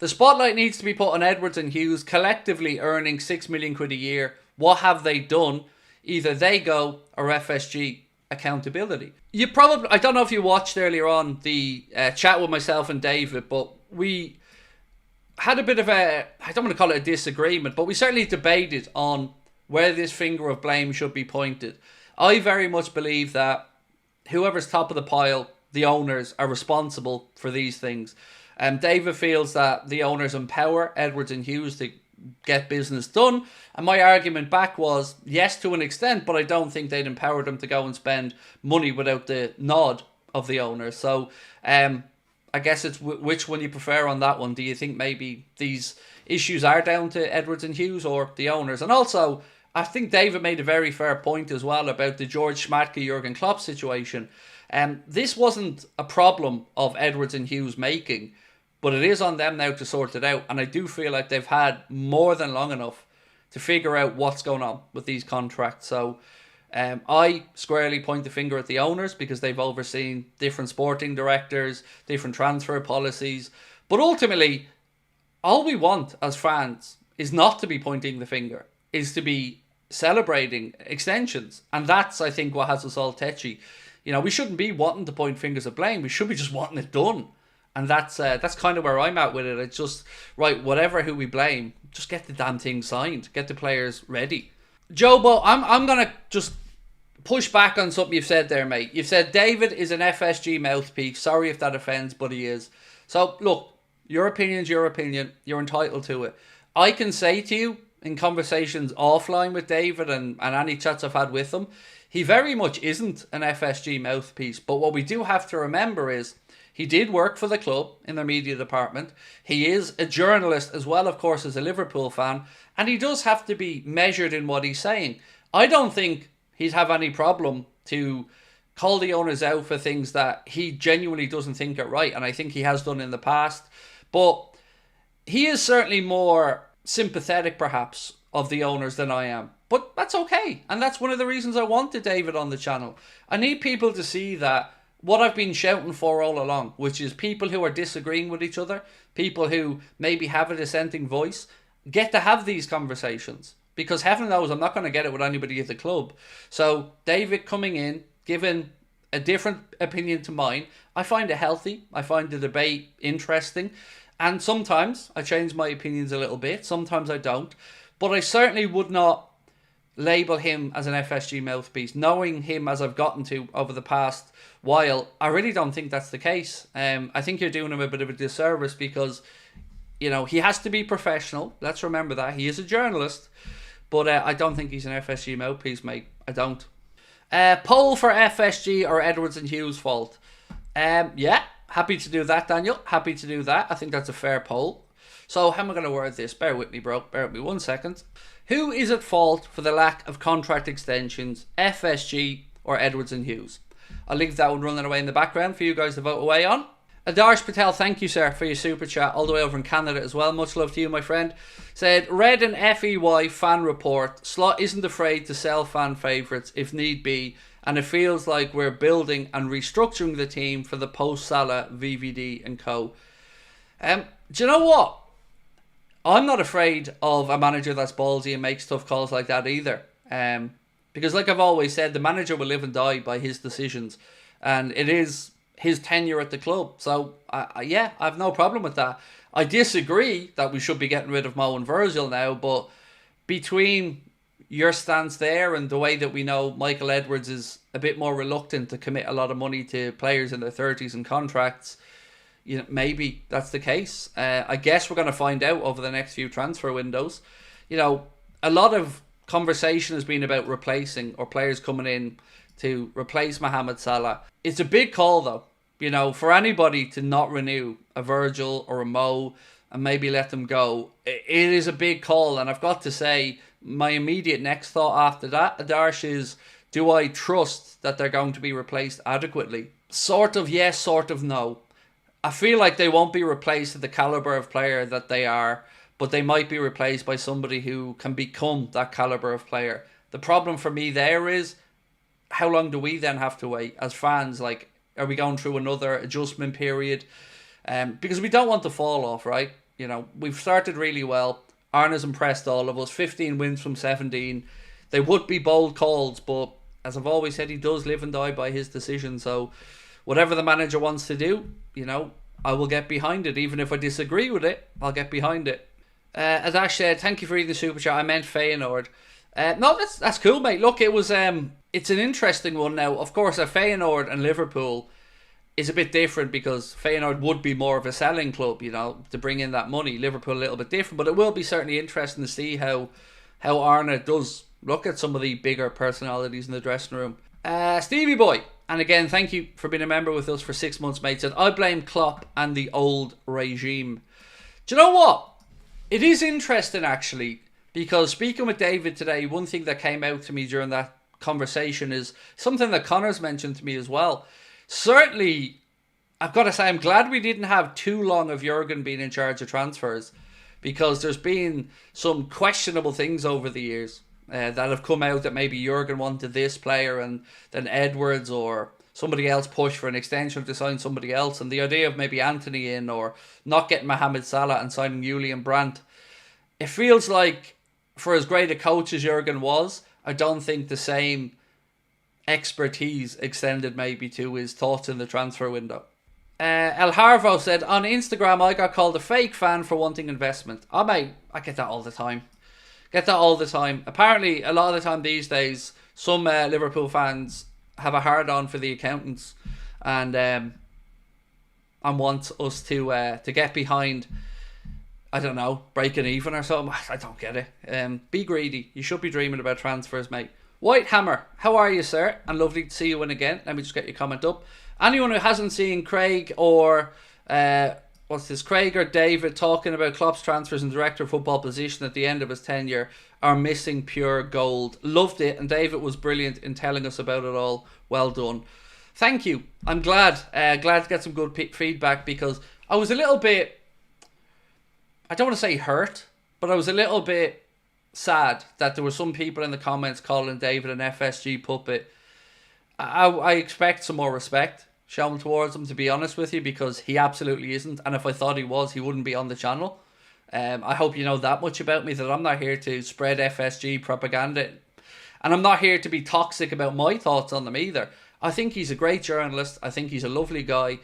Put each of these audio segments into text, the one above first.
The spotlight needs to be put on Edwards and Hughes, collectively earning £6 million a year. What have they done? Either they go or FSG accountability. You probably, I don't know if you watched earlier on the chat with myself and David, but we had a bit of a, I don't want to call it a disagreement, but we certainly debated on where this finger of blame should be pointed. I very much believe that whoever's top of the pile, the owners, are responsible for these things. David feels that the owners empower Edwards and Hughes to get business done. And my argument back was, yes, to an extent, but I don't think they'd empower them to go and spend money without the nod of the owners. So I guess it's which one you prefer on that one. Do you think maybe these issues are down to Edwards and Hughes or the owners? And also, I think David made a very fair point as well about the George Schmadtke, Jurgen Klopp situation. This wasn't a problem of Edwards and Hughes making, but it is on them now to sort it out. And I do feel like they've had more than long enough to figure out what's going on with these contracts. So I squarely point the finger at the owners because they've overseen different sporting directors, different transfer policies. But ultimately, all we want as fans is not to be pointing the finger, is to be celebrating extensions. And that's, I think, what has us all tetchy. You know, we shouldn't be wanting to point fingers of blame. We should be just wanting it done. And that's kind of where I'm at with it. It's just, right, whatever who we blame, just get the damn thing signed. Get the players ready. Jobo, I'm going to just push back on something you've said there, mate. You've said David is an FSG mouthpiece. Sorry if that offends, but he is. So, look, your opinion's your opinion. You're entitled to it. I can say to you, in conversations offline with David and any chats I've had with him, he very much isn't an FSG mouthpiece. But what we do have to remember is, he did work for the club in their media department. He is a journalist as well, of course, as a Liverpool fan. And he does have to be measured in what he's saying. I don't think he'd have any problem to call the owners out for things that he genuinely doesn't think are right. And I think he has done in the past. But he is certainly more sympathetic, perhaps, of the owners than I am. But that's okay. And that's one of the reasons I wanted David on the channel. I need people to see that what I've been shouting for all along, which is people who are disagreeing with each other, people who maybe have a dissenting voice, get to have these conversations. Because heaven knows I'm not going to get it with anybody at the club. So David coming in, giving a different opinion to mine, I find it healthy. I find the debate interesting. And sometimes I change my opinions a little bit. Sometimes I don't. But I certainly would not label him as an FSG mouthpiece. Knowing him as I've gotten to over the past while, I really don't think that's the case. I think you're doing him a bit of a disservice because, you know, he has to be professional. Let's remember that. He is a journalist. But I don't think he's an FSG mouthpiece, mate. I don't. Poll for FSG or Edwards and Hughes' fault. Yeah, happy to do that, Daniel. Happy to do that. I think that's a fair poll. So how am I going to word this? Bear with me, bro. Bear with me 1 second. Who is at fault for the lack of contract extensions, FSG or Edwards and Hughes? I'll leave that one running away in the background for you guys to vote away on. Adarsh Patel, thank you, sir, for your super chat all the way over in Canada as well. Much love to you, my friend. Said, read an FEY fan report. Slot isn't afraid to sell fan favourites if need be, and it feels like we're building and restructuring the team for the post-Salah, VVD and co. Do you know what? I'm not afraid of a manager that's ballsy and makes tough calls like that either. Because like I've always said, the manager will live and die by his decisions. And it is his tenure at the club. So, yeah, I have no problem with that. I disagree that we should be getting rid of Mo and Virgil now. But between your stance there and the way that we know Michael Edwards is a bit more reluctant to commit a lot of money to players in their 30s and contracts, you know, maybe that's the case. I guess we're going to find out over the next few transfer windows. You know, a lot of conversation has been about replacing or players coming in to replace Mohamed Salah. It's a big call though, you know, for anybody to not renew a Virgil or a Mo and maybe let them go. It is a big call, and I've got to say my immediate next thought after that, Adarsh, is do I trust that they're going to be replaced adequately? Sort of yes, sort of no. I feel like they won't be replaced at the caliber of player that they are, but they might be replaced by somebody who can become that caliber of player. The problem for me there is, how long do we then have to wait as fans? Like, are we going through another adjustment period? Because we don't want to fall off, right? You know, we've started really well. Arna's impressed all of us. 15 wins from 17. They would be bold calls, but as I've always said, he does live and die by his decision. So whatever the manager wants to do, you know, I will get behind it. Even if I disagree with it, I'll get behind it. As Ash said, thank you for reading the super chat. I meant Feyenoord. No, that's cool, mate. Look, it was it's an interesting one now. Of course, Feyenoord and Liverpool is a bit different because Feyenoord would be more of a selling club, you know, to bring in that money. Liverpool a little bit different, but it will be certainly interesting to see how Arna does look at some of the bigger personalities in the dressing room. Stevie Boy, and again, thank you for being a member with us for 6 months, mate, said, I blame Klopp and the old regime. Do you know what? It is interesting, actually, because speaking with David today, one thing that came out to me during that conversation is something that Connor's mentioned to me as well. Certainly, I've got to say, I'm glad we didn't have too long of Jurgen being in charge of transfers, because there's been some questionable things over the years that have come out that maybe Jurgen wanted this player and then Edwards or somebody else pushed for an extension to sign somebody else, and the idea of maybe Anthony in or not getting Mohamed Salah and signing Julian Brandt. It feels like, for as great a coach as Jurgen was, I don't think the same expertise extended maybe to his thoughts in the transfer window. El Harvo said, on Instagram I got called a fake fan for wanting investment. Oh mate, I get that all the time. Apparently a lot of the time these days, some Liverpool fans have a hard on for the accountants and want us to get behind, I don't know, breaking even or something. I don't get it. Be greedy. You should be dreaming about transfers, mate. White Hammer, how are you, sir? And lovely to see you in again. Let me just get your comment up. Anyone who hasn't seen Craig or Craig or David talking about Klopp's transfers and director of football position at the end of his tenure are missing pure gold. Loved it, and David was brilliant in telling us about it all. Well done. Thank you. I'm glad to get some good feedback, because I was a little bit, I don't want to say hurt, but I was a little bit sad that there were some people in the comments calling David an FSG puppet. I expect some more respect shown towards him, to be honest with you, because he absolutely isn't, and if I thought he was, he wouldn't be on the channel. I hope you know that much about me, that I'm not here to spread FSG propaganda, and I'm not here to be toxic about my thoughts on them either. I think he's a great journalist, I think he's a lovely guy,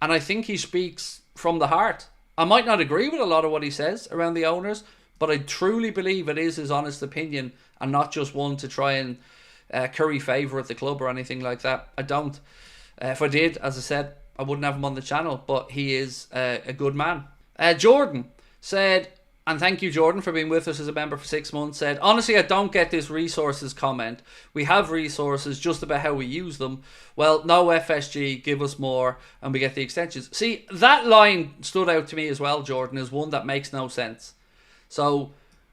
and I think he speaks from the heart. I might not agree with a lot of what he says around the owners, but I truly believe it is his honest opinion and not just one to try and curry favour at the club or anything like that. I don't. If I did, as I said, I wouldn't have him on the channel, but he is a good man. Jordan said, and thank you, Jordan, for being with us as a member for 6 months, said, honestly, I don't get this resources comment. We have resources, just about how we use them. Well, no FSG, give us more, and we get the extensions. See, that line stood out to me as well, Jordan, as one that makes no sense. So,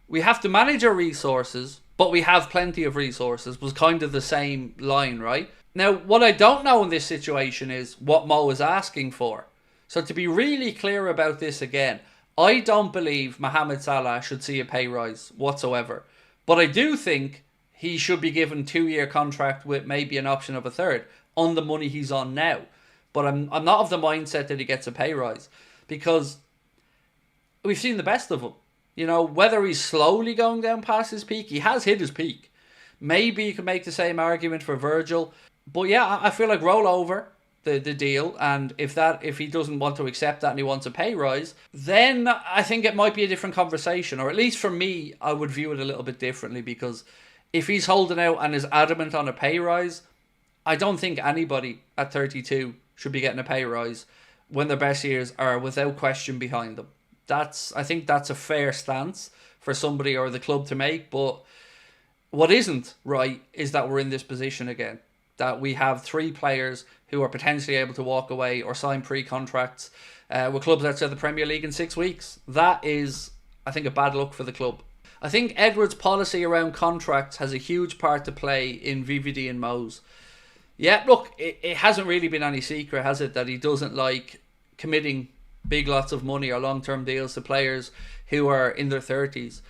we have to manage our resources, but we have plenty of resources, was kind of the same line, right? Now, what I don't know in this situation is what Mo is asking for. So, to be really clear about this again, I don't believe Mohamed Salah should see a pay rise whatsoever. But I do think he should be given a 2-year contract with maybe an option of a third on the money he's on now. But I'm not of the mindset that he gets a pay rise, because we've seen the best of him. You know, whether he's slowly going down past his peak, he has hit his peak. Maybe you could make the same argument for Virgil. But yeah, I feel like roll over the deal, and if he doesn't want to accept that and he wants a pay rise, then I think it might be a different conversation, or at least for me, I would view it a little bit differently, because if he's holding out and is adamant on a pay rise, I don't think anybody at 32 should be getting a pay rise when their best years are without question behind them. I think that's a fair stance for somebody or the club to make, but what isn't right is that we're in this position again, that we have 3 players who are potentially able to walk away or sign pre-contracts with clubs outside the Premier League in 6 weeks. That is, I think, a bad look for the club. I think Edwards' policy around contracts has a huge part to play in VVD and Mo's. Yeah, look, it hasn't really been any secret, has it, that he doesn't like committing big lots of money or long-term deals to players who are in their 30s.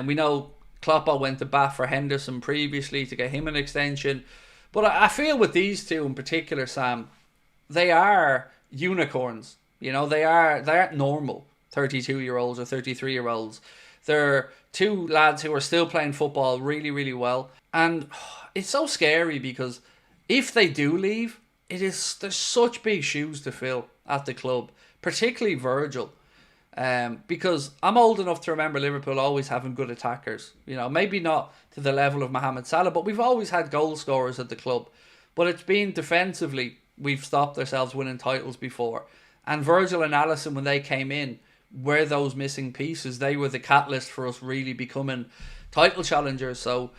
We know Klopp went to bat for Henderson previously to get him an extension. But I feel with these two in particular, Sam, they are unicorns. You know, they aren't normal. 32-year-olds or 33-year-olds. They're two lads who are still playing football really, really well. And it's so scary because if they do leave, there's such big shoes to fill at the club, particularly Virgil. Because I'm old enough to remember Liverpool always having good attackers. You know, maybe not to the level of Mohamed Salah, but we've always had goal scorers at the club. But it's been defensively, we've stopped ourselves winning titles before. And Virgil and Alisson, when they came in, were those missing pieces. They were the catalyst for us really becoming title challengers. So,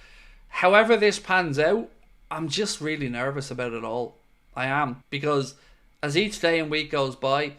however this pans out, I'm just really nervous about it all. I am. Because as each day and week goes by,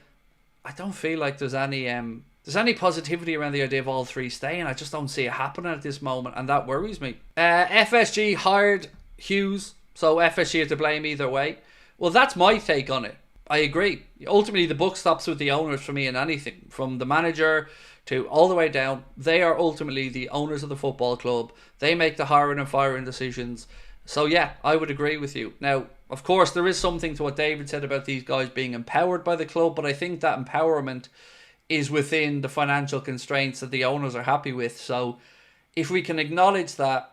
I don't feel like there's any positivity around the idea of all three staying. I just don't see it happening at this moment, and that worries me. FSG hired Hughes, so FSG are to blame either way. Well, that's my take on it. I agree. Ultimately, the buck stops with the owners for me in anything. From the manager to all the way down, they are ultimately the owners of the football club. They make the hiring and firing decisions. So yeah, I would agree with you. Now, of course, there is something to what David said about these guys being empowered by the club, but I think that empowerment is within the financial constraints that the owners are happy with. So if we can acknowledge that,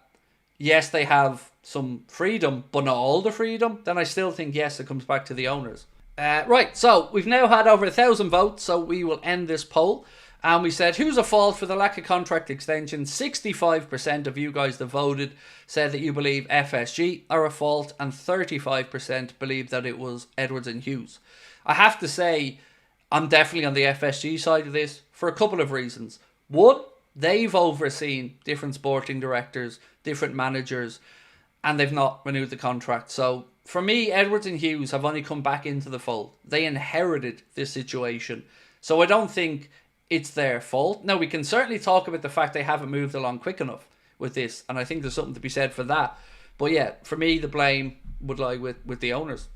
yes, they have some freedom, but not all the freedom, then I still think, yes, it comes back to the owners. Right, so we've now had over 1,000 votes, so we will end this poll. And we said, who's at fault for the lack of contract extension? 65% of you guys that voted said that you believe FSG are at fault, and 35% believe that it was Edwards and Hughes. I have to say, I'm definitely on the FSG side of this for a couple of reasons. One, they've overseen different sporting directors, different managers, and they've not renewed the contract. So for me, Edwards and Hughes have only come back into the fold. They inherited this situation. So I don't think it's their fault. Now, we can certainly talk about the fact they haven't moved along quick enough with this, and I think there's something to be said for that. But yeah, for me, the blame would lie with the owners.